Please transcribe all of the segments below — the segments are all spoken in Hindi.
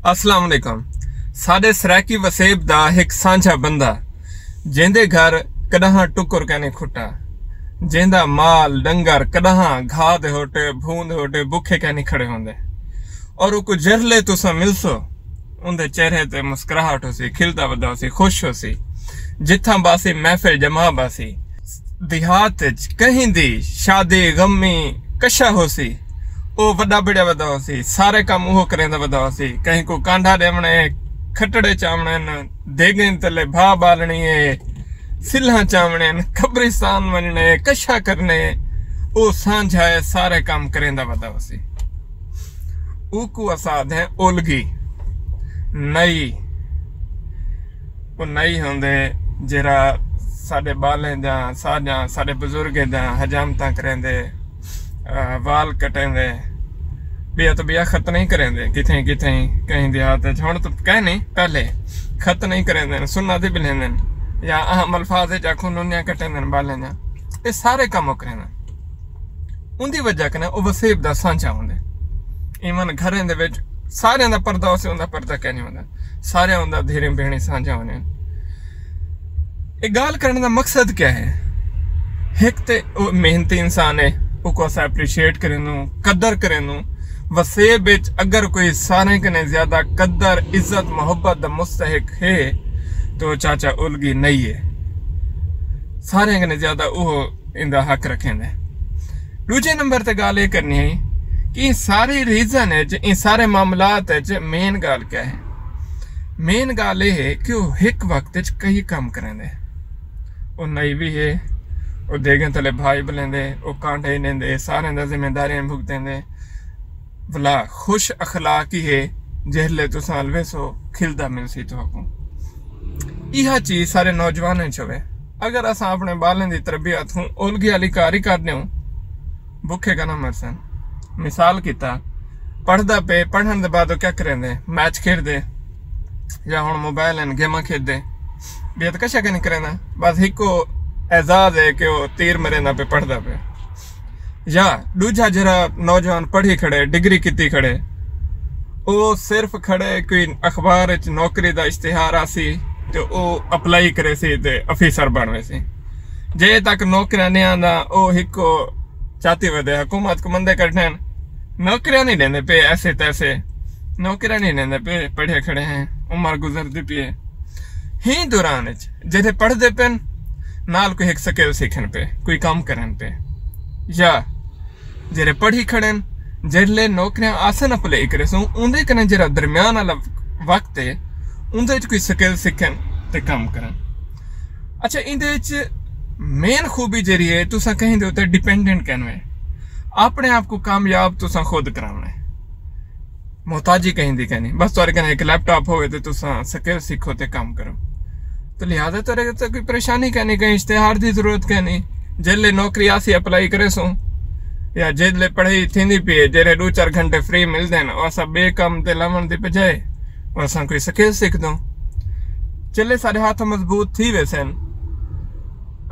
अस्सलाम वालेकुम। साडे सराकी वसेब दा एक सांझा बंदा जेंदे घर कदहां टुकुर कहने खुटा, जेंदा माल डंगर कदहां घा दे होटे भून दे होटे भुखे कहने खड़े होंदे और को जरले तुसा मिलसो उनके चेहरे ते मुस्कुराहट होसी, खिलदा वदा होसी, खुश होसी। जिथा बासी महफिल जमा बासी देहात कहीं दी शादी गमी कशा होसी ओ वड्डा बड़िया वदा होसी, सारे काम वो करेंदा वदा होसी। कहीं को कांढा देवणे, खटड़े चावणे, देगें तले भा बालनी है, सिल्हा चावणे, कब्रिस्तान वनने, कशा करने ओ सांझा है, सारे काम करेंदा वदा होसी। ऊकू असाद है ओलगी नई वो नई होंदे जरा साडे बालें दा साजा साडे बुजुर्गें दा हजामतां करेंदे, वाल कटेंदे, बिया तो बिया खत नहीं करेंदे, किथे किथे कहीं देहात हुण तो कह नहीं, पहले खत नहीं करेंदे, सुन्ना ते बिलेंदे या अहम अल्फाज जाखो नुनिया कटेंदे बालें जा, ये सारे काम करेंदे। उनकी वजह कन्नै ओ वसेब दा सांझा होंदे। इवन घरें दे विच सारे दा पर्दा उसे उनका पर्दा कह नहीं होंदा, सारे उनका धीरे भेणी सांझा होने। ये गाल करने का मकसद क्या है? एक ते मेहनती इंसान है, उसको अस एप्रीशिएट करें, कदर करें। वसेब विच अगर कोई सारे कने ज्यादा कदर इज्जत मोहब्बत दा मुस्तहिक है तो चाचा उलगी नहीं है। सारे कने ज्यादा वो इंदा हक रखेंदे। दूजे नंबर ते गाल ये करनी है कि सारी रीजन है, इन सारे मामलात है, मेन गाल क्या है? मेन गाल ये है कि वो एक वक्त कई काम करेंदे। वो नई भी है, वो देगें तले भाई बलेंदे, वो कांठे लेंदे, सारे दा जिम्मेदारियां भुगतेंदे। भला खुश अखलाकी है जहले तो सालवे सो खिलदा मिलसी तो यह चीज सारे नौजवान चवे। अगर असा अपने बालें की तरबियत हूँ ओलगी वाली कार ही करने हूँ, भुखे का ना मरसन। मिसाल किता पढ़दा पे, पढ़ने के बाद क्या करेंदे? मैच खेलते या हुण मोबाइल एंड गेमां खेलते, बेहद कशा नहीं करेंदा। बस हिको एजाज है कि वो तीर मरेंदा पे पढ़दा पे। या दूजा जरा नौजवान पढ़ी खड़े, डिग्री की खड़े, वो सिर्फ खड़े कोई अखबार नौकरी का इश्तिहार आसी तो वो अप्लाई करे सी ते अफीसर बनवे सी। जे तक नौकरियां नहीं आंदा ओ हिको चाहती वधे हुकूमत को मंदे कढ़ने, नौकरियां नहीं देंदे पे, ऐसे तैसे नौकरियां नहीं देंदे पे, पढ़े खड़े हैं, उम्र गुजरती पी है। ही दौरान जेदे पढ़ते पेन नाल कोई एक स्किल सीखन पे, कोई काम करन पे, या जेरे पढ़ी खड़न जेरले नौकरियां आसन अप्लाई करे सो उनदे कने जरा दरमियान वाला वक्त है उनदे कोई स्किल सीखन ते काम करन। अच्छा, इंदे च मेन खूबी जरी है तुसा कहीं दे उते डिपेंडेंट कहने, अपने आप को कामयाब तुसा खुद कराना है। मोहताजी कहीं दी कहनी, बस तुहारे कने एक लैपटॉप होवे ते तुसा स्किल सीखो ते काम करो। तो लिहाजा तुहारे तो कोई परेशानी कहनी, कहीं इश्तिहार की जरूरत कहनी। जेले नौकरी आसी अप्लाई करे सो या जेले पढ़ाई थींदी पी, जेरे 2-4 घंटे फ्री मिलते हैं, और असा बे काम ते लावन दी बजाय असा कोई स्किल सीख दो, चले सारे हाथ मजबूत थी वैसन।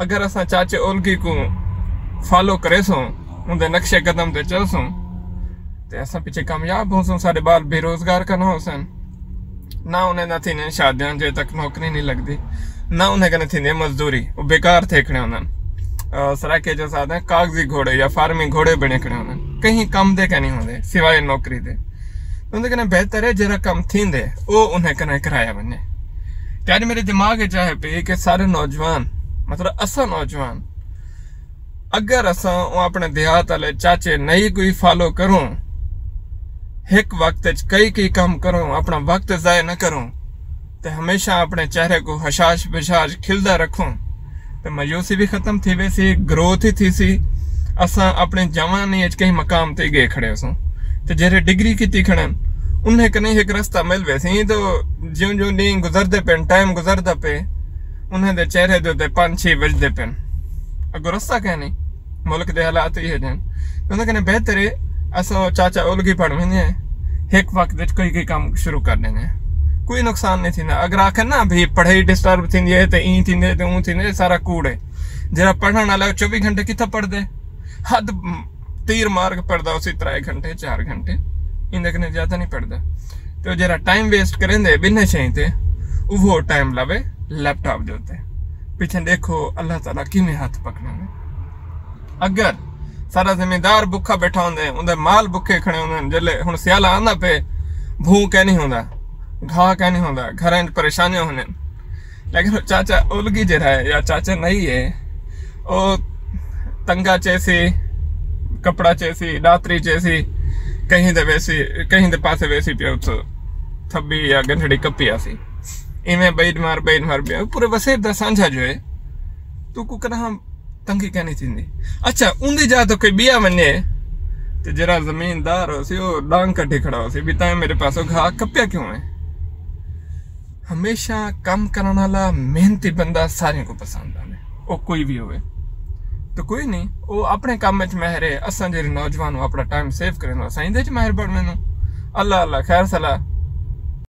अगर असा चाचे ओलगी को फॉलो करे सो, उनके नक्शे कदम ते चल सो, ते असा पीछे कामयाब हो सो। सारे बाल बेरोजगार का ना हो सन, ना उन्हें ना थी शादियां जे तक नौकरी नहीं लगती, ना उन्हें कने थी मजदूरी, वो बेकार थे खड़े उन्हें। सराके जो साथ हैं कागजी घोड़े या फार्मी घोड़े बने खड़े उन्हें, कहीं कम दे नहीं होंगे सिवाय नौकरी दे। उनके कने बेहतर है जरा कम थी दे वो उन्हें कने कराया बने। त्यारे मेरे दिमाग चाहे पे कि सारे नौजवान, मतलब असा नौजवान, अगर असा अपने देहात वाले चाचे नहीं कोई फॉलो करूं, एक वक्त कई काम करूं, अपना वक्त जाया न करूं, तो हमेशा अपने चेहरे को हशाश बशाश खिलदा रखूं, तो मायूसी भी खत्म थी वैसी, ग्रोथ ही थी सी। असा अपने जवानी कहीं मकाम ते गए खड़े सो, तो जेरे डिग्री की खड़न उन्हें कने एक रास्ता मिल वैसी। तो ज्यों ज्यों दिन गुजरते पेन, टाइम गुजरता पे, उन्हें दे चेहरे दे 5-6 बजते पेन, अगो रास्ता क्या नहीं, मुल्क के हालात ही है जन। उन्हें कने बेहतर है असा चाचा उलगी पढ़ में एक वक्त कोई काम शुरू कर देंगे, कोई नुकसान नहीं थी। अगर आखिर ना भाई पढ़ाई डिस्टर्ब थी है तो ई थी तो ऊँ थी, सारा कूड़ है। जरा पढ़ने वाला 24 घंटे कितना पढ़ते, हद तीर मार के पढ़ता उसी 3 घंटे 4 घंटे, इनके ज्यादा नहीं पढ़ता। तो जरा टाइम वेस्ट करेंदे बिन्ने शइ ते वो टाइम लावे लैपटॉप जे उत्ते पीछे देखो अल्लाह ताला किवें हथ पकड़े। अगर सारा जिमीदार भुखा बैठा होंदे उनदे माल भुखे खड़े होंदे जल्ले हुण सियाला आंदा पे भू कै नहीं होंदा घाह कै नहीं होंदा घरां च परेशानियां होने लेकिन चाचा उलगी जरा है या चाचा नहीं है ओ तंगा चेसी कपड़ा चेसी दातरी चेसी कहीं दे पासे वैसी पिया उतो थब्बी या गंढड़ी कपी आसी इवें बेद मार पिया पूरे वसेब दा सांझा जो है तू को कदा तंगी क्या नहीं थींदी। अच्छा उंदी जा तो कोई बिया वने ते जरा जमीनदार हो सी ओ डांग कटे खड़ा हो सी भी ताए मेरे पास घाह कपिया क्यों है। हमेशा काम करने वाला मेहनती बंदा सारे को पसंद आने ओ कोई भी होवे तो कोई नहीं वो अपने काम में माहिर है। असां जे नौजवान अपना टाइम सेव करें असां इंदे च माहिर बनने अल्लाह अल्लाह खैर सलाह।